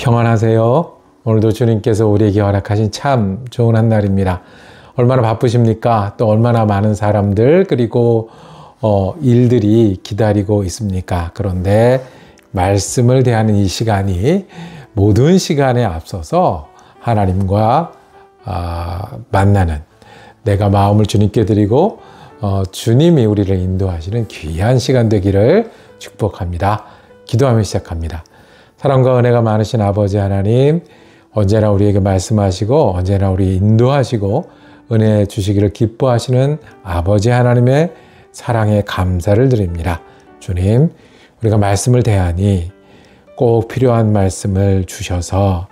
평안하세요. 오늘도 주님께서 우리에게 허락하신 참 좋은 한 날입니다. 얼마나 바쁘십니까? 또 얼마나 많은 사람들 그리고 일들이 기다리고 있습니까? 그런데 말씀을 대하는 이 시간이 모든 시간에 앞서서 하나님과 만나는, 내가 마음을 주님께 드리고 주님이 우리를 인도하시는 귀한 시간 되기를 축복합니다. 기도하며 시작합니다. 사랑과 은혜가 많으신 아버지 하나님, 언제나 우리에게 말씀하시고 언제나 우리 인도하시고 은혜 주시기를 기뻐하시는 아버지 하나님의 사랑에 감사를 드립니다. 주님, 우리가 말씀을 대하니 꼭 필요한 말씀을 주셔서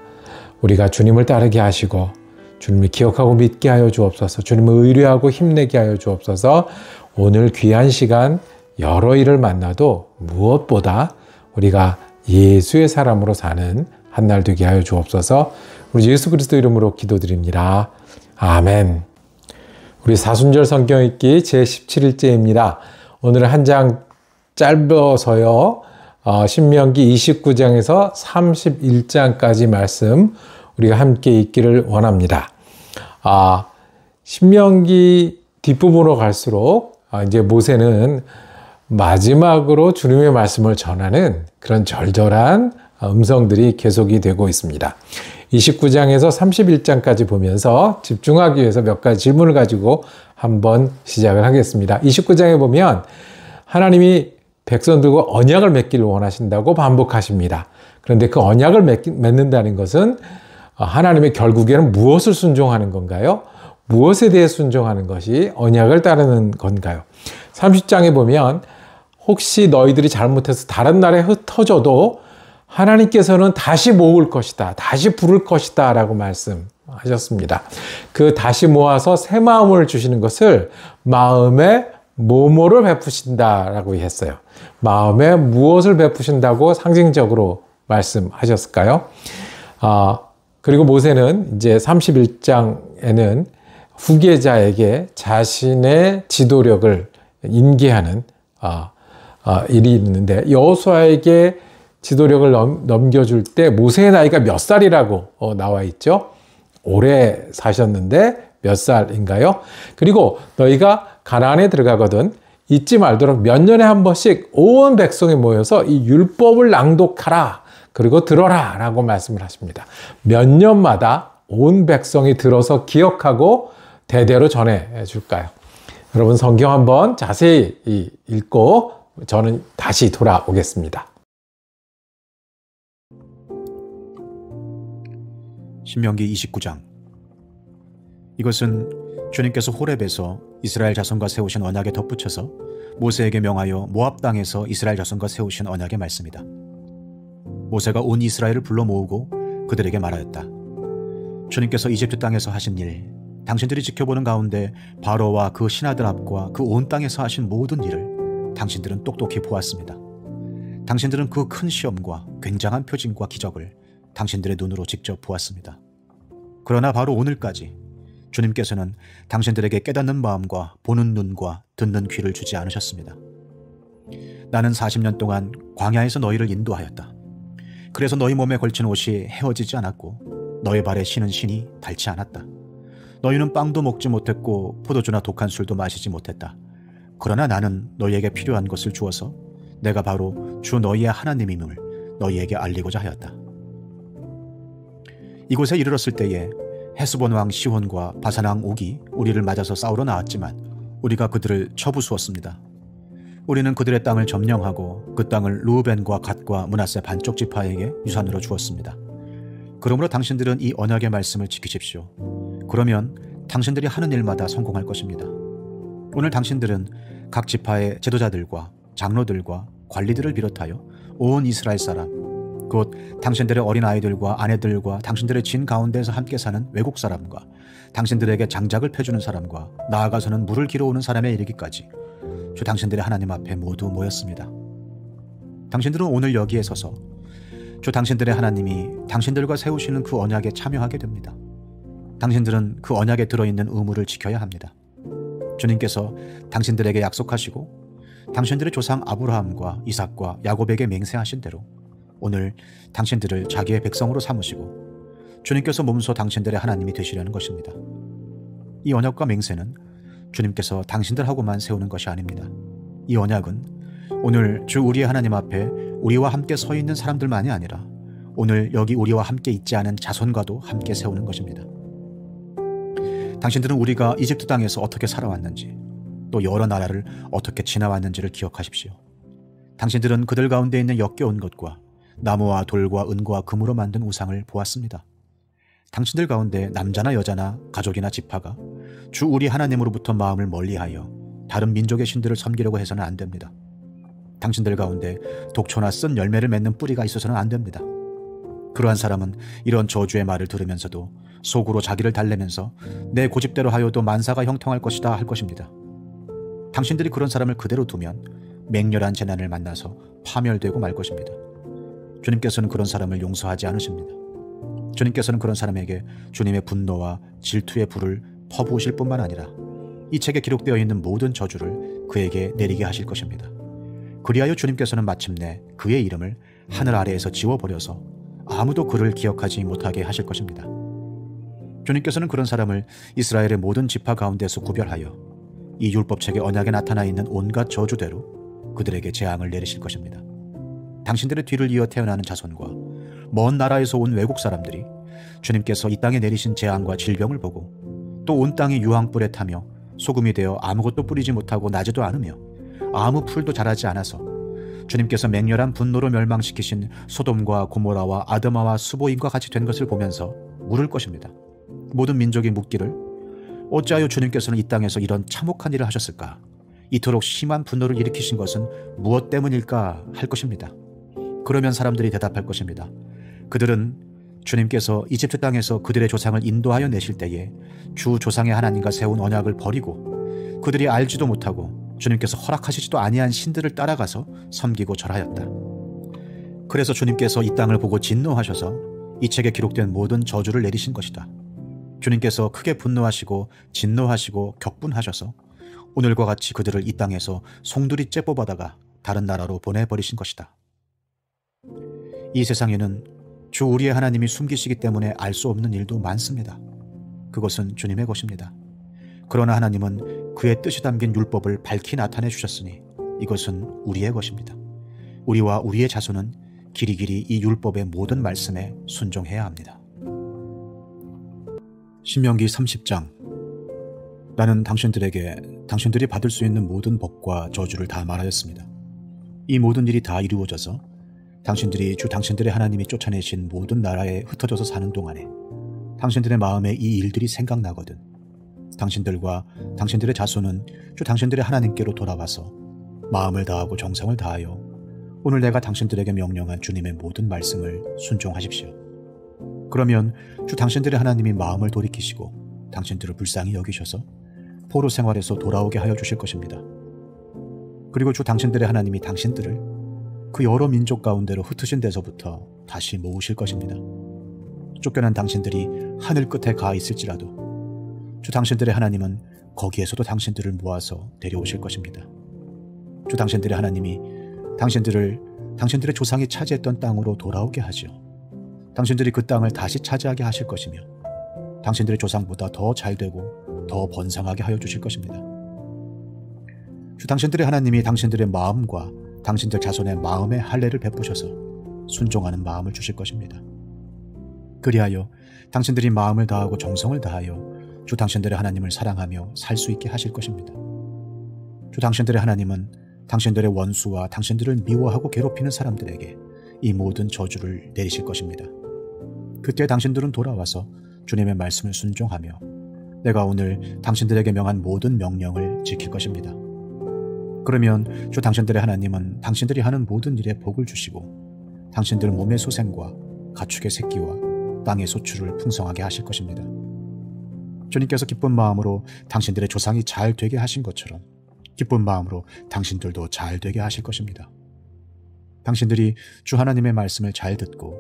우리가 주님을 따르게 하시고 주님을 기억하고 믿게 하여 주옵소서. 주님을 의뢰하고 힘내게 하여 주옵소서. 오늘 귀한 시간 여러 일을 만나도 무엇보다 우리가 예수의 사람으로 사는 한 날 되게 하여 주옵소서. 우리 예수 그리스도 이름으로 기도드립니다. 아멘. 우리 사순절 성경 읽기 제17일째입니다. 오늘은 한 장 짧아서요. 신명기 29장에서 31장까지 말씀 우리가 함께 읽기를 원합니다. 신명기 뒷부분으로 갈수록 이제 모세는 마지막으로 주님의 말씀을 전하는 그런 절절한 음성들이 계속이 되고 있습니다. 29장에서 31장까지 보면서 집중하기 위해서 몇 가지 질문을 가지고 한번 시작을 하겠습니다. 29장에 보면 하나님이 백성들과 언약을 맺기를 원하신다고 반복하십니다. 그런데 그 언약을 맺는다는 것은 하나님의 결국에는 무엇을 순종하는 건가요? 무엇에 대해 순종하는 것이 언약을 따르는 건가요? 30장에 보면 혹시 너희들이 잘못해서 다른 나라에 흩어져도 하나님께서는 다시 모을 것이다. 다시 부를 것이다. 라고 말씀하셨습니다. 그 다시 모아서 새 마음을 주시는 것을 마음에 뭐뭐를 베푸신다. 라고 했어요. 마음에 무엇을 베푸신다고 상징적으로 말씀하셨을까요? 그리고 모세는 이제 31장에는 후계자에게 자신의 지도력을 인계하는 일이 있는데 여호수아에게 지도력을 넘겨줄 때 모세의 나이가 몇 살이라고 나와 있죠? 오래 사셨는데 몇 살인가요? 그리고 너희가 가나안에 들어가거든 잊지 말도록 몇 년에 한 번씩 온 백성이 모여서 이 율법을 낭독하라. 그리고 들어라 라고 말씀을 하십니다. 몇 년마다 온 백성이 들어서 기억하고 대대로 전해 줄까요? 여러분 성경 한번 자세히 읽고 저는 다시 돌아오겠습니다. 신명기 29장. 이것은 주님께서 호렙에서 이스라엘 자손과 세우신 언약에 덧붙여서 모세에게 명하여 모압 땅에서 이스라엘 자손과 세우신 언약의 말씀이다. 모세가 온 이스라엘을 불러 모으고 그들에게 말하였다. 주님께서 이집트 땅에서 하신 일, 당신들이 지켜보는 가운데 바로와 그 신하들 앞과 그 온 땅에서 하신 모든 일을 당신들은 똑똑히 보았습니다. 당신들은 그 큰 시험과 굉장한 표징과 기적을 당신들의 눈으로 직접 보았습니다. 그러나 바로 오늘까지 주님께서는 당신들에게 깨닫는 마음과 보는 눈과 듣는 귀를 주지 않으셨습니다. 나는 40년 동안 광야에서 너희를 인도하였다. 그래서 너희 몸에 걸친 옷이 헤어지지 않았고 너희 발에 신은 신이 닳지 않았다. 너희는 빵도 먹지 못했고 포도주나 독한 술도 마시지 못했다. 그러나 나는 너희에게 필요한 것을 주어서 내가 바로 주 너희의 하나님임을 너희에게 알리고자 하였다. 이곳에 이르렀을 때에 헤스본 왕 시혼과 바산 왕 옥이 우리를 맞아서 싸우러 나왔지만 우리가 그들을 쳐부수었습니다. 우리는 그들의 땅을 점령하고 그 땅을 르우벤과 갓과 므낫세 반쪽 지파에게 유산으로 주었습니다. 그러므로 당신들은 이 언약의 말씀을 지키십시오. 그러면 당신들이 하는 일마다 성공할 것입니다. 오늘 당신들은 각 지파의 제도자들과 장로들과 관리들을 비롯하여 온 이스라엘 사람, 곧 당신들의 어린아이들과 아내들과 당신들의 진 가운데에서 함께 사는 외국 사람과 당신들에게 장작을 펴주는 사람과 나아가서는 물을 길어오는 사람에 이르기까지 주 당신들의 하나님 앞에 모두 모였습니다. 당신들은 오늘 여기에 서서 주 당신들의 하나님이 당신들과 세우시는 그 언약에 참여하게 됩니다. 당신들은 그 언약에 들어있는 의무를 지켜야 합니다. 주님께서 당신들에게 약속하시고 당신들의 조상 아브라함과 이삭과 야곱에게 맹세하신 대로 오늘 당신들을 자기의 백성으로 삼으시고 주님께서 몸소 당신들의 하나님이 되시려는 것입니다. 이 언약과 맹세는 주님께서 당신들하고만 세우는 것이 아닙니다. 이 언약은 오늘 주 우리의 하나님 앞에 우리와 함께 서 있는 사람들만이 아니라 오늘 여기 우리와 함께 있지 않은 자손과도 함께 세우는 것입니다. 당신들은 우리가 이집트 땅에서 어떻게 살아왔는지 또 여러 나라를 어떻게 지나왔는지를 기억하십시오. 당신들은 그들 가운데 있는 역겨운 것과 나무와 돌과 은과 금으로 만든 우상을 보았습니다. 당신들 가운데 남자나 여자나 가족이나 지파가 주 우리 하나님으로부터 마음을 멀리하여 다른 민족의 신들을 섬기려고 해서는 안 됩니다. 당신들 가운데 독초나 쓴 열매를 맺는 뿌리가 있어서는 안 됩니다. 그러한 사람은 이런 저주의 말을 들으면서도 속으로 자기를 달래면서 내 고집대로 하여도 만사가 형통할 것이다 할 것입니다. 당신들이 그런 사람을 그대로 두면 맹렬한 재난을 만나서 파멸되고 말 것입니다. 주님께서는 그런 사람을 용서하지 않으십니다. 주님께서는 그런 사람에게 주님의 분노와 질투의 불을 퍼부으실 뿐만 아니라 이 책에 기록되어 있는 모든 저주를 그에게 내리게 하실 것입니다. 그리하여 주님께서는 마침내 그의 이름을 하늘 아래에서 지워버려서 아무도 그를 기억하지 못하게 하실 것입니다. 주님께서는 그런 사람을 이스라엘의 모든 지파 가운데서 구별하여 이 율법책의 언약에 나타나 있는 온갖 저주대로 그들에게 재앙을 내리실 것입니다. 당신들의 뒤를 이어 태어나는 자손과 먼 나라에서 온 외국 사람들이 주님께서 이 땅에 내리신 재앙과 질병을 보고 또 온 땅이 유황불에 타며 소금이 되어 아무것도 뿌리지 못하고 나지도 않으며 아무 풀도 자라지 않아서 주님께서 맹렬한 분노로 멸망시키신 소돔과 고모라와 아드마와 스보임과 같이 된 것을 보면서 물을 것입니다. 모든 민족이 묻기를 어찌하여 주님께서는 이 땅에서 이런 참혹한 일을 하셨을까? 이토록 심한 분노를 일으키신 것은 무엇 때문일까? 할 것입니다. 그러면 사람들이 대답할 것입니다. 그들은 주님께서 이집트 땅에서 그들의 조상을 인도하여 내실 때에 주 조상의 하나님과 세운 언약을 버리고 그들이 알지도 못하고 주님께서 허락하시지도 아니한 신들을 따라가서 섬기고 절하였다. 그래서 주님께서 이 땅을 보고 진노하셔서 이 책에 기록된 모든 저주를 내리신 것이다. 주님께서 크게 분노하시고 진노하시고 격분하셔서 오늘과 같이 그들을 이 땅에서 송두리째 뽑아다가 다른 나라로 보내버리신 것이다. 이 세상에는 주 우리의 하나님이 숨기시기 때문에 알 수 없는 일도 많습니다. 그것은 주님의 것입니다. 그러나 하나님은 그의 뜻이 담긴 율법을 밝히 나타내 주셨으니 이것은 우리의 것입니다. 우리와 우리의 자손은 길이길이 이 율법의 모든 말씀에 순종해야 합니다. 신명기 30장. 나는 당신들에게 당신들이 받을 수 있는 모든 복과 저주를 다 말하였습니다. 이 모든 일이 다 이루어져서 당신들이 주 당신들의 하나님이 쫓아내신 모든 나라에 흩어져서 사는 동안에 당신들의 마음에 이 일들이 생각나거든 당신들과 당신들의 자손은 주 당신들의 하나님께로 돌아와서 마음을 다하고 정성을 다하여 오늘 내가 당신들에게 명령한 주님의 모든 말씀을 순종하십시오. 그러면 주 당신들의 하나님이 마음을 돌이키시고 당신들을 불쌍히 여기셔서 포로 생활에서 돌아오게 하여 주실 것입니다. 그리고 주 당신들의 하나님이 당신들을 그 여러 민족 가운데로 흩으신 데서부터 다시 모으실 것입니다. 쫓겨난 당신들이 하늘 끝에 가 있을지라도 주 당신들의 하나님은 거기에서도 당신들을 모아서 데려오실 것입니다. 주 당신들의 하나님이 당신들의 조상이 차지했던 땅으로 돌아오게 하죠. 당신들이 그 땅을 다시 차지하게 하실 것이며 당신들의 조상보다 더 잘되고 더 번성하게 하여 주실 것입니다. 주 당신들의 하나님이 당신들의 마음과 당신들 자손의 마음에 할례를 베푸셔서 순종하는 마음을 주실 것입니다. 그리하여 당신들이 마음을 다하고 정성을 다하여 주 당신들의 하나님을 사랑하며 살 수 있게 하실 것입니다. 주 당신들의 하나님은 당신들의 원수와 당신들을 미워하고 괴롭히는 사람들에게 이 모든 저주를 내리실 것입니다. 그때 당신들은 돌아와서 주님의 말씀을 순종하며 내가 오늘 당신들에게 명한 모든 명령을 지킬 것입니다. 그러면 주 당신들의 하나님은 당신들이 하는 모든 일에 복을 주시고 당신들 몸의 소생과 가축의 새끼와 땅의 소출을 풍성하게 하실 것입니다. 주님께서 기쁜 마음으로 당신들의 조상이 잘 되게 하신 것처럼 기쁜 마음으로 당신들도 잘 되게 하실 것입니다. 당신들이 주 하나님의 말씀을 잘 듣고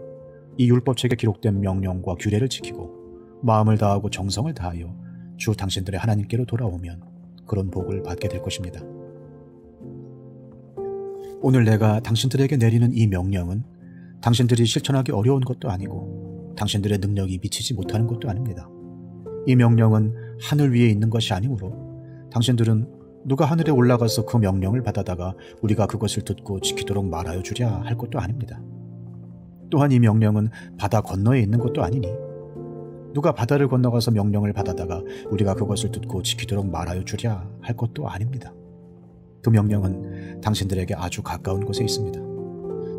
이 율법책에 기록된 명령과 규례를 지키고 마음을 다하고 정성을 다하여 주 당신들의 하나님께로 돌아오면 그런 복을 받게 될 것입니다. 오늘 내가 당신들에게 내리는 이 명령은 당신들이 실천하기 어려운 것도 아니고 당신들의 능력이 미치지 못하는 것도 아닙니다. 이 명령은 하늘 위에 있는 것이 아니므로 당신들은 누가 하늘에 올라가서 그 명령을 받아다가 우리가 그것을 듣고 지키도록 말하여 주랴 할 것도 아닙니다. 또한 이 명령은 바다 건너에 있는 것도 아니니 누가 바다를 건너가서 명령을 받아다가 우리가 그것을 듣고 지키도록 말하여 주랴 할 것도 아닙니다. 그 명령은 당신들에게 아주 가까운 곳에 있습니다.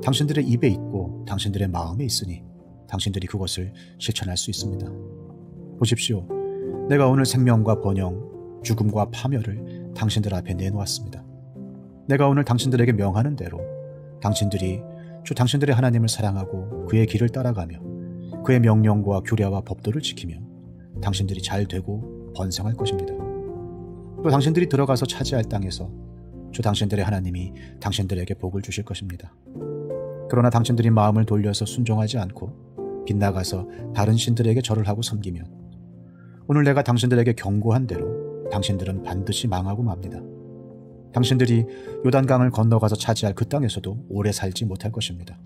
당신들의 입에 있고 당신들의 마음에 있으니 당신들이 그것을 실천할 수 있습니다. 보십시오. 내가 오늘 생명과 번영, 죽음과 파멸을 당신들 앞에 내놓았습니다. 내가 오늘 당신들에게 명하는 대로 당신들이 주 당신들의 하나님을 사랑하고 그의 길을 따라가며 그의 명령과 규례와 법도를 지키며 당신들이 잘 되고 번성할 것입니다. 또 당신들이 들어가서 차지할 땅에서 주 당신들의 하나님이 당신들에게 복을 주실 것입니다. 그러나 당신들이 마음을 돌려서 순종하지 않고 빗나가서 다른 신들에게 절을 하고 섬기면 오늘 내가 당신들에게 경고한 대로 당신들은 반드시 망하고 맙니다. 당신들이 요단강을 건너가서 차지할 그 땅에서도 오래 살지 못할 것입니다.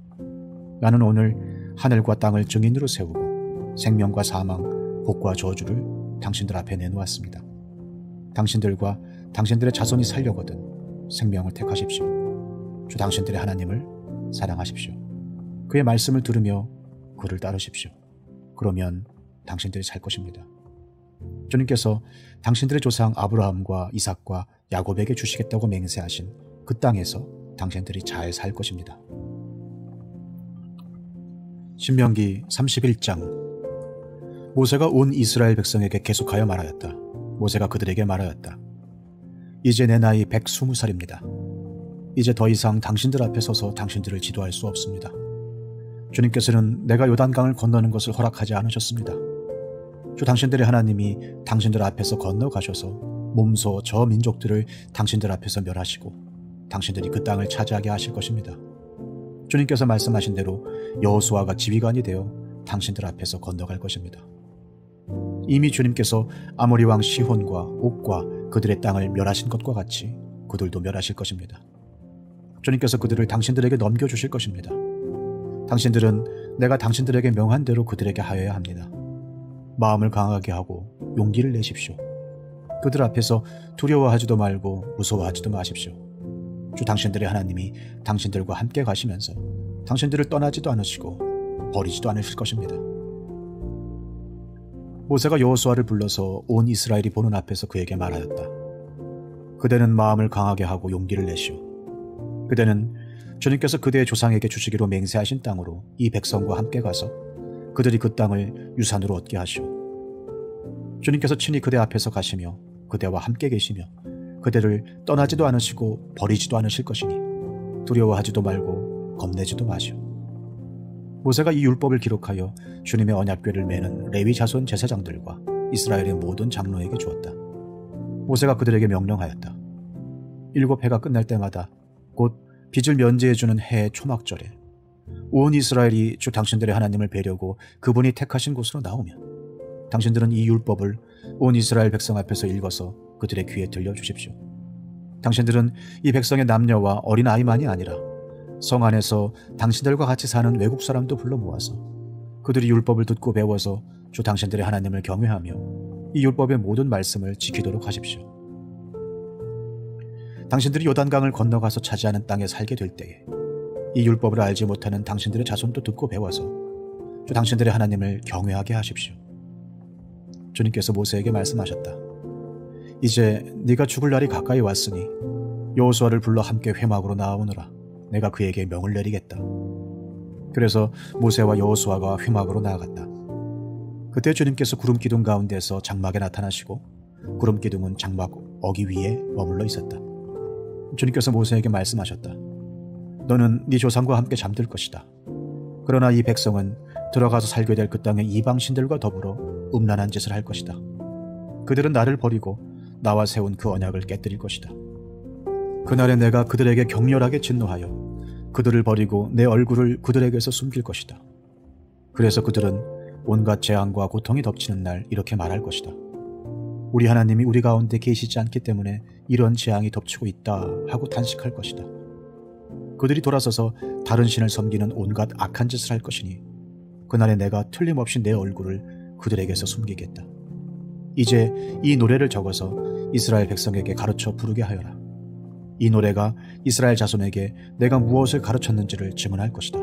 나는 오늘 하늘과 땅을 증인으로 세우고 생명과 사망, 복과 저주를 당신들 앞에 내놓았습니다. 당신들과 당신들의 자손이 살려거든 생명을 택하십시오. 주 당신들의 하나님을 사랑하십시오. 그의 말씀을 들으며 그를 따르십시오. 그러면 당신들이 살 것입니다. 주님께서 당신들의 조상 아브라함과 이삭과 야곱에게 주시겠다고 맹세하신 그 땅에서 당신들이 잘 살 것입니다. 신명기 31장. 모세가 온 이스라엘 백성에게 계속하여 말하였다. 모세가 그들에게 말하였다. 이제 내 나이 120살입니다. 이제 더 이상 당신들 앞에 서서 당신들을 지도할 수 없습니다. 주님께서는 내가 요단강을 건너는 것을 허락하지 않으셨습니다. 주 당신들의 하나님이 당신들 앞에서 건너가셔서 몸소 저 민족들을 당신들 앞에서 멸하시고 당신들이 그 땅을 차지하게 하실 것입니다. 주님께서 말씀하신 대로 여호수아가 지휘관이 되어 당신들 앞에서 건너갈 것입니다. 이미 주님께서 아모리 왕 시혼과 옥과 그들의 땅을 멸하신 것과 같이 그들도 멸하실 것입니다. 주님께서 그들을 당신들에게 넘겨주실 것입니다. 당신들은 내가 당신들에게 명한 대로 그들에게 하여야 합니다. 마음을 강하게 하고 용기를 내십시오. 그들 앞에서 두려워하지도 말고 무서워하지도 마십시오. 주 당신들의 하나님이 당신들과 함께 가시면서 당신들을 떠나지도 않으시고 버리지도 않으실 것입니다. 모세가 여호수아를 불러서 온 이스라엘이 보는 앞에서 그에게 말하였다. 그대는 마음을 강하게 하고 용기를 내시오. 그대는 주님께서 그대의 조상에게 주시기로 맹세하신 땅으로 이 백성과 함께 가서 그들이 그 땅을 유산으로 얻게 하시오. 주님께서 친히 그대 앞에서 가시며 그대와 함께 계시며 그대를 떠나지도 않으시고 버리지도 않으실 것이니 두려워하지도 말고 겁내지도 마시오. 모세가 이 율법을 기록하여 주님의 언약궤를 매는 레위 자손 제사장들과 이스라엘의 모든 장로에게 주었다. 모세가 그들에게 명령하였다. 7해가 끝날 때마다 곧 빚을 면제해주는 해의 초막절에 온 이스라엘이 주 당신들의 하나님을 뵈려고 그분이 택하신 곳으로 나오면 당신들은 이 율법을 온 이스라엘 백성 앞에서 읽어서 그들의 귀에 들려주십시오. 당신들은 이 백성의 남녀와 어린아이만이 아니라 성 안에서 당신들과 같이 사는 외국 사람도 불러 모아서 그들이 율법을 듣고 배워서 주 당신들의 하나님을 경외하며 이 율법의 모든 말씀을 지키도록 하십시오. 당신들이 요단강을 건너가서 차지하는 땅에 살게 될 때에 이 율법을 알지 못하는 당신들의 자손도 듣고 배워서 주 당신들의 하나님을 경외하게 하십시오. 주님께서 모세에게 말씀하셨다. 이제 네가 죽을 날이 가까이 왔으니 여호수아를 불러 함께 회막으로 나아오너라. 내가 그에게 명을 내리겠다. 그래서 모세와 여호수아가 회막으로 나아갔다. 그때 주님께서 구름 기둥 가운데서 장막에 나타나시고 구름 기둥은 장막 어기 위에 머물러 있었다. 주님께서 모세에게 말씀하셨다. 너는 네 조상과 함께 잠들 것이다. 그러나 이 백성은 들어가서 살게 될 그 땅의 이방 신들과 더불어 음란한 짓을 할 것이다. 그들은 나를 버리고 나와 세운 그 언약을 깨뜨릴 것이다. 그날에 내가 그들에게 격렬하게 진노하여 그들을 버리고 내 얼굴을 그들에게서 숨길 것이다. 그래서 그들은 온갖 재앙과 고통이 덮치는 날 이렇게 말할 것이다. 우리 하나님이 우리 가운데 계시지 않기 때문에 이런 재앙이 덮치고 있다 하고 탄식할 것이다. 그들이 돌아서서 다른 신을 섬기는 온갖 악한 짓을 할 것이니 그날에 내가 틀림없이 내 얼굴을 그들에게서 숨기겠다. 이제 이 노래를 적어서 이스라엘 백성에게 가르쳐 부르게 하여라. 이 노래가 이스라엘 자손에게 내가 무엇을 가르쳤는지를 증언할 것이다.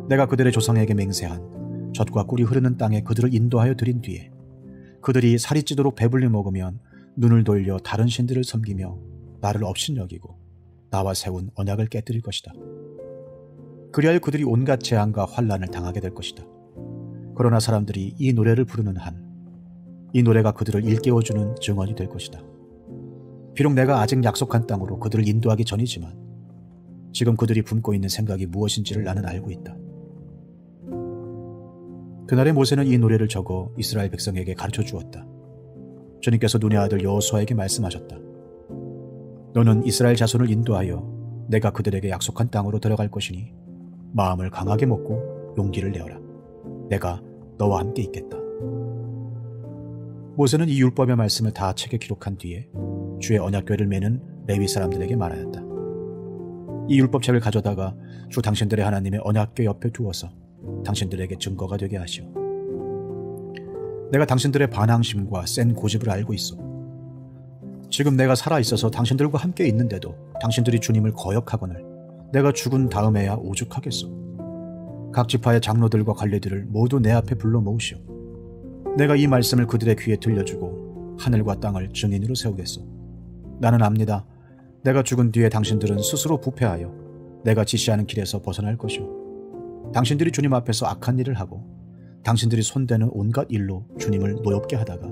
내가 그들의 조상에게 맹세한 젖과 꿀이 흐르는 땅에 그들을 인도하여 들인 뒤에 그들이 살이 찌도록 배불리 먹으면 눈을 돌려 다른 신들을 섬기며 나를 업신여기고 나와 세운 언약을 깨뜨릴 것이다. 그리하여 그들이 온갖 재앙과 환난을 당하게 될 것이다. 그러나 사람들이 이 노래를 부르는 한 이 노래가 그들을 일깨워주는 증언이 될 것이다. 비록 내가 아직 약속한 땅으로 그들을 인도하기 전이지만 지금 그들이 품고 있는 생각이 무엇인지를 나는 알고 있다. 그날에 모세는 이 노래를 적어 이스라엘 백성에게 가르쳐 주었다. 주님께서 눈의 아들 여호수아에게 말씀하셨다. 너는 이스라엘 자손을 인도하여 내가 그들에게 약속한 땅으로 들어갈 것이니 마음을 강하게 먹고 용기를 내어라. 내가 너와 함께 있겠다. 모세는 이 율법의 말씀을 다 책에 기록한 뒤에 주의 언약궤를 메는 레위 사람들에게 말하였다. 이 율법책을 가져다가 주 당신들의 하나님의 언약궤 옆에 두어서 당신들에게 증거가 되게 하시오. 내가 당신들의 반항심과 센 고집을 알고 있어. 지금 내가 살아있어서 당신들과 함께 있는데도 당신들이 주님을 거역하거늘 내가 죽은 다음에야 오죽하겠소. 각 지파의 장로들과 관리들을 모두 내 앞에 불러 모으시오. 내가 이 말씀을 그들의 귀에 들려주고 하늘과 땅을 증인으로 세우겠소. 나는 압니다. 내가 죽은 뒤에 당신들은 스스로 부패하여 내가 지시하는 길에서 벗어날 것이오. 당신들이 주님 앞에서 악한 일을 하고 당신들이 손대는 온갖 일로 주님을 노엽게 하다가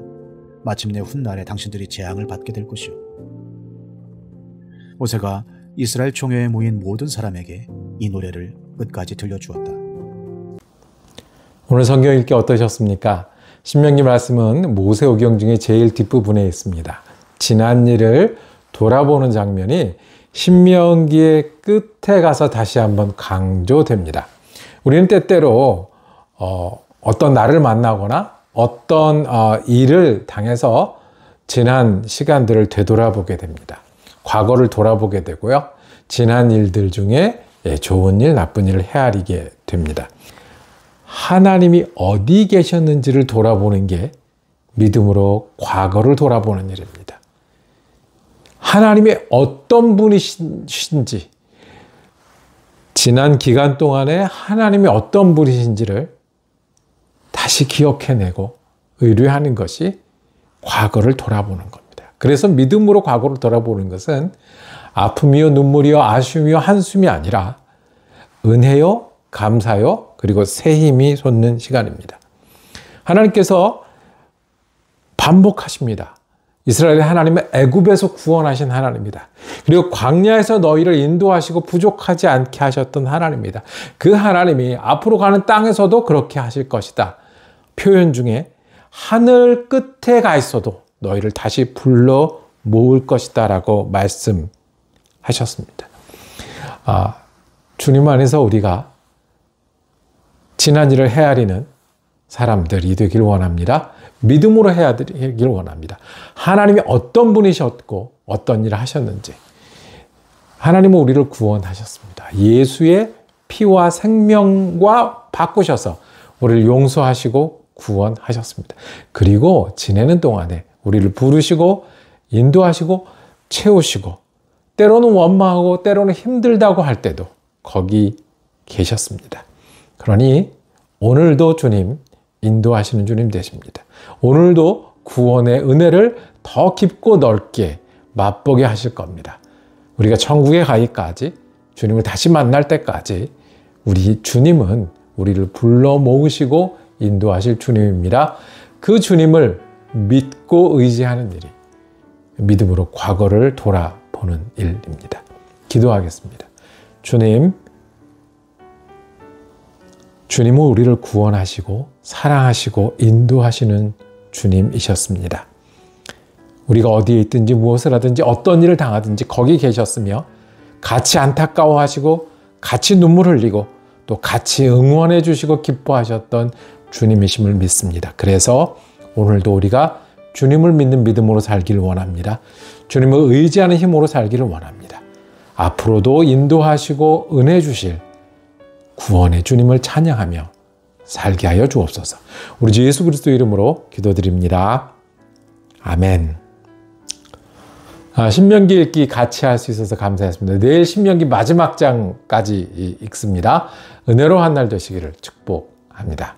마침내 훗날에 당신들이 재앙을 받게 될 것이오. 모세가 이스라엘 총회에 모인 모든 사람에게 이 노래를 끝까지 들려주었다. 오늘 성경 읽기 어떠셨습니까? 신명기 말씀은 모세오경 중에 제일 뒷부분에 있습니다. 지난 일을 돌아보는 장면이 신명기의 끝에 가서 다시 한번 강조됩니다. 우리는 때때로 어떤 날을 만나거나 어떤 일을 당해서 지난 시간들을 되돌아보게 됩니다. 과거를 돌아보게 되고요. 지난 일들 중에 좋은 일, 나쁜 일을 헤아리게 됩니다. 하나님이 어디 계셨는지를 돌아보는 게 믿음으로 과거를 돌아보는 일입니다. 하나님이 어떤 분이신지, 지난 기간 동안에 하나님이 어떤 분이신지를 다시 기억해내고 의뢰하는 것이 과거를 돌아보는 겁니다. 그래서 믿음으로 과거를 돌아보는 것은 아픔이요, 눈물이요, 아쉬움이요, 한숨이 아니라 은혜요, 감사요, 그리고 새 힘이 솟는 시간입니다. 하나님께서 반복하십니다. 이스라엘의 하나님은 애굽에서 구원하신 하나님이다. 그리고 광야에서 너희를 인도하시고 부족하지 않게 하셨던 하나님이다. 그 하나님이 앞으로 가는 땅에서도 그렇게 하실 것이다. 표현 중에 하늘 끝에 가 있어도 너희를 다시 불러 모을 것이다 라고 말씀하셨습니다. 주님 안에서 우리가 지난 일을 헤아리는 사람들이 되길 원합니다. 믿음으로 헤아리길 원합니다. 하나님이 어떤 분이셨고 어떤 일을 하셨는지, 하나님은 우리를 구원하셨습니다. 예수의 피와 생명과 바꾸셔서 우리를 용서하시고 구원하셨습니다. 그리고 지내는 동안에 우리를 부르시고 인도하시고 채우시고 때로는 원망하고 때로는 힘들다고 할 때도 거기 계셨습니다. 그러니 오늘도 주님 인도하시는 주님 되십니다. 오늘도 구원의 은혜를 더 깊고 넓게 맛보게 하실 겁니다. 우리가 천국에 가기까지, 주님을 다시 만날 때까지 우리 주님은 우리를 불러 모으시고 인도하실 주님입니다. 그 주님을 믿고 의지하는 일이 믿음으로 과거를 돌아보는 일입니다. 기도하겠습니다. 주님은 우리를 구원하시고 사랑하시고 인도하시는 주님이셨습니다. 우리가 어디에 있든지 무엇을 하든지 어떤 일을 당하든지 거기 계셨으며 같이 안타까워하시고 같이 눈물 흘리고 또 같이 응원해 주시고 기뻐하셨던 주님이심을 믿습니다. 그래서 오늘도 우리가 주님을 믿는 믿음으로 살기를 원합니다. 주님을 의지하는 힘으로 살기를 원합니다. 앞으로도 인도하시고 은혜 주실 구원의 주님을 찬양하며 살게 하여 주옵소서. 우리 주 예수 그리스도 이름으로 기도드립니다. 아멘. 신명기 읽기 같이 할 수 있어서 감사했습니다. 내일 신명기 마지막 장까지 읽습니다. 은혜로 한 날 되시기를 축복합니다.